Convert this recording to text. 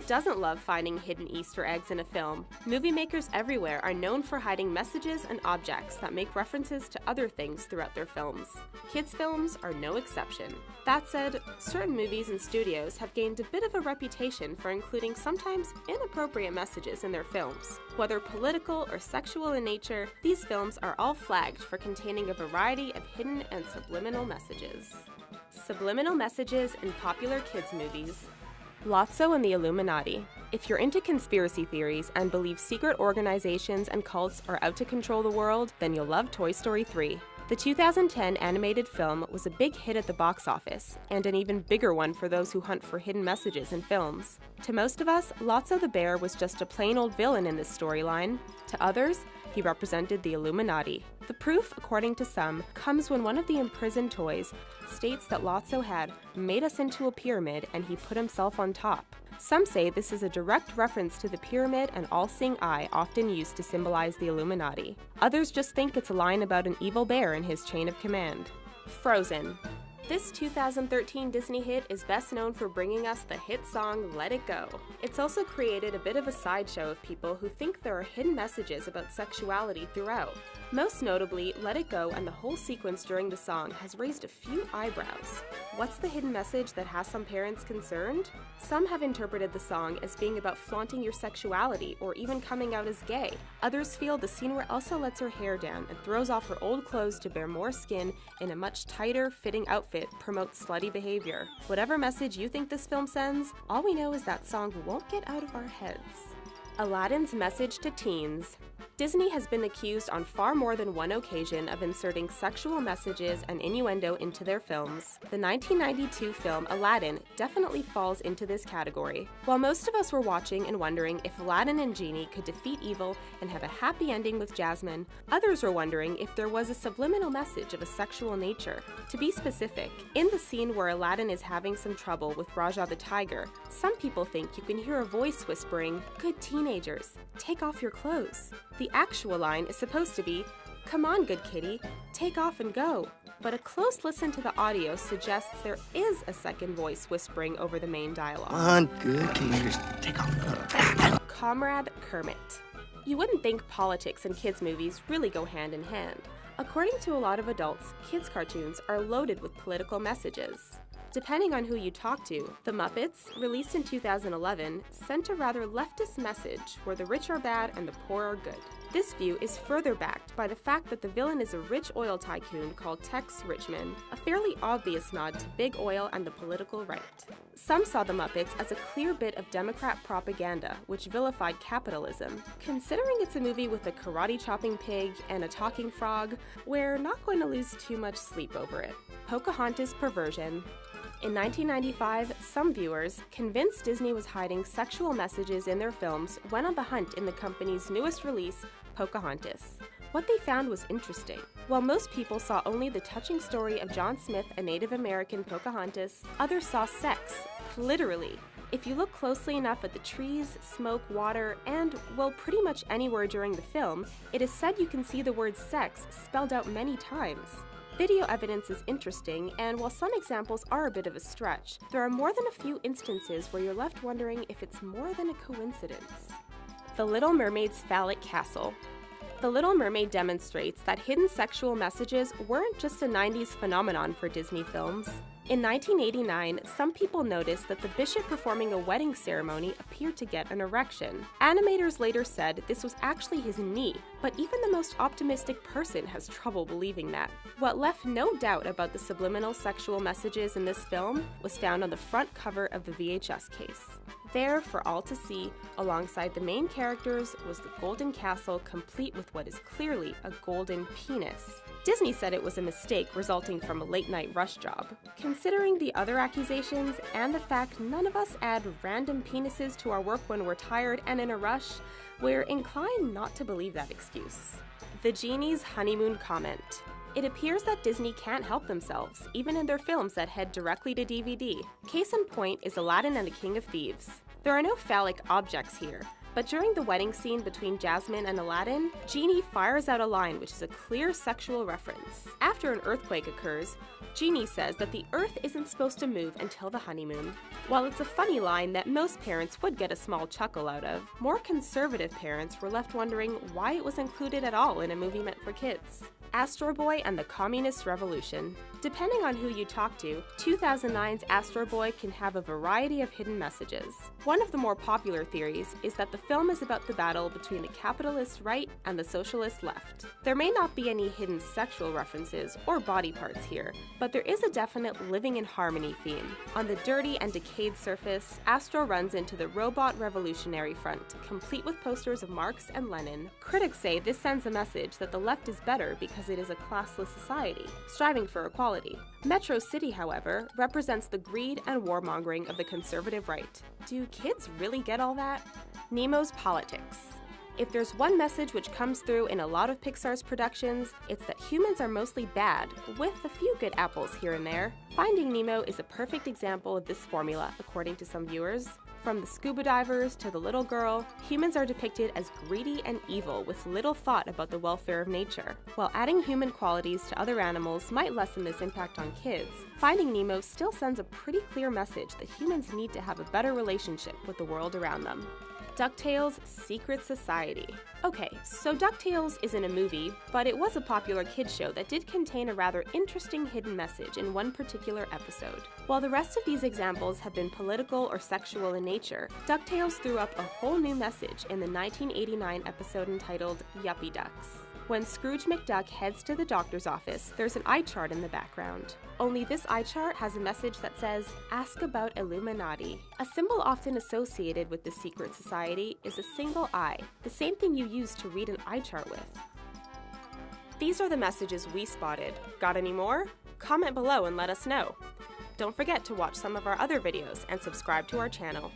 doesn't love finding hidden Easter eggs in a film? Movie makers everywhere are known for hiding messages and objects that make references to other things throughout their films. Kids' films are no exception. That said, certain movies and studios have gained a bit of a reputation for including sometimes inappropriate messages in their films. Whether political or sexual in nature, these films are all flagged for containing a variety of hidden and subliminal messages. Subliminal messages in popular kids' movies. Lotso and the Illuminati. If you're into conspiracy theories and believe secret organizations and cults are out to control the world, then you'll love Toy Story 3. The 2010 animated film was a big hit at the box office, and an even bigger one for those who hunt for hidden messages in films. To most of us, Lotso the bear was just a plain old villain in this storyline. To others, he represented the Illuminati. The proof, according to some, comes when one of the imprisoned toys states that Lotso had made us into a pyramid and he put himself on top. Some say this is a direct reference to the pyramid and all-seeing eye often used to symbolize the Illuminati. Others just think it's a line about an evil bear and his chain of command. Frozen. This 2013 Disney hit is best known for bringing us the hit song Let It Go. It's also created a bit of a sideshow of people who think there are hidden messages about sexuality throughout. Most notably, Let It Go and the whole sequence during the song has raised a few eyebrows. What's the hidden message that has some parents concerned? Some have interpreted the song as being about flaunting your sexuality or even coming out as gay. Others feel the scene where Elsa lets her hair down and throws off her old clothes to bare more skin in a much tighter fitting outfit promotes slutty behavior. Whatever message you think this film sends, all we know is that song won't get out of our heads. Aladdin's message to teens. Disney has been accused on far more than one occasion of inserting sexual messages and innuendo into their films. The 1992 film Aladdin definitely falls into this category. While most of us were watching and wondering if Aladdin and Genie could defeat evil and have a happy ending with Jasmine, others were wondering if there was a subliminal message of a sexual nature. To be specific, in the scene where Aladdin is having some trouble with Rajah the tiger, some people think you can hear a voice whispering, "Good teenagers, take off your clothes." The actual line is supposed to be, "Come on, good kitty, take off and go." But a close listen to the audio suggests there is a second voice whispering over the main dialogue. Come on, good teenagers, take off. Comrade Kermit. You wouldn't think politics and kids' movies really go hand in hand. According to a lot of adults, kids' cartoons are loaded with political messages. Depending on who you talk to, The Muppets, released in 2011, sent a rather leftist message where the rich are bad and the poor are good. This view is further backed by the fact that the villain is a rich oil tycoon called Tex Richmond, a fairly obvious nod to big oil and the political right. Some saw The Muppets as a clear bit of Democrat propaganda, which vilified capitalism. Considering it's a movie with a karate-chopping pig and a talking frog, we're not going to lose too much sleep over it. Pocahontas perversion. In 1995, some viewers, convinced Disney was hiding sexual messages in their films, went on the hunt in the company's newest release, Pocahontas. What they found was interesting. While most people saw only the touching story of John Smith, a Native American Pocahontas, others saw sex, literally. If you look closely enough at the trees, smoke, water, and, well, pretty much anywhere during the film, it is said you can see the word sex spelled out many times. Video evidence is interesting, and while some examples are a bit of a stretch, there are more than a few instances where you're left wondering if it's more than a coincidence. The Little Mermaid's phallic castle. The Little Mermaid demonstrates that hidden sexual messages weren't just a 90s phenomenon for Disney films. In 1989, some people noticed that the bishop performing a wedding ceremony appeared to get an erection. Animators later said this was actually his knee, but even the most optimistic person has trouble believing that. What left no doubt about the subliminal sexual messages in this film was found on the front cover of the VHS case. There, for all to see, alongside the main characters, was the golden castle complete with what is clearly a golden penis. Disney said it was a mistake resulting from a late-night rush job. Considering the other accusations and the fact none of us add random penises to our work when we're tired and in a rush, we're inclined not to believe that excuse. The Genie's honeymoon comment. It appears that Disney can't help themselves, even in their films that head directly to DVD. Case in point is Aladdin and the King of Thieves. There are no phallic objects here, But during the wedding scene between Jasmine and Aladdin, Genie fires out a line which is a clear sexual reference. After an earthquake occurs, Genie says that the earth isn't supposed to move until the honeymoon. While it's a funny line that most parents would get a small chuckle out of, more conservative parents were left wondering why it was included at all in a movie meant for kids. Astro Boy and the Communist Revolution. Depending on who you talk to, 2009's Astro Boy can have a variety of hidden messages. One of the more popular theories is that the film is about the battle between the capitalist right and the socialist left. There may not be any hidden sexual references or body parts here, but there is a definite living in harmony theme. On the dirty and decayed surface, Astro runs into the robot revolutionary front, complete with posters of Marx and Lenin. Critics say this sends a message that the left is better because it is a classless society, striving for equality. Metro City, however, represents the greed and warmongering of the conservative right. Do kids really get all that? Nemo's politics. If there's one message which comes through in a lot of Pixar's productions, it's that humans are mostly bad, with a few good apples here and there. Finding Nemo is a perfect example of this formula, according to some viewers. From the scuba divers to the little girl, humans are depicted as greedy and evil with little thought about the welfare of nature. While adding human qualities to other animals might lessen this impact on kids, Finding Nemo still sends a pretty clear message that humans need to have a better relationship with the world around them. DuckTales' Secret Society. Okay, so DuckTales isn't a movie, but it was a popular kids show that did contain a rather interesting hidden message in one particular episode. While the rest of these examples have been political or sexual in nature, DuckTales threw up a whole new message in the 1989 episode entitled Yuppie Ducks. When Scrooge McDuck heads to the doctor's office, there's an eye chart in the background. Only this eye chart has a message that says, "Ask about Illuminati." A symbol often associated with the secret society is a single eye, the same thing you use to read an eye chart with. These are the messages we spotted. Got any more? Comment below and let us know. Don't forget to watch some of our other videos and subscribe to our channel.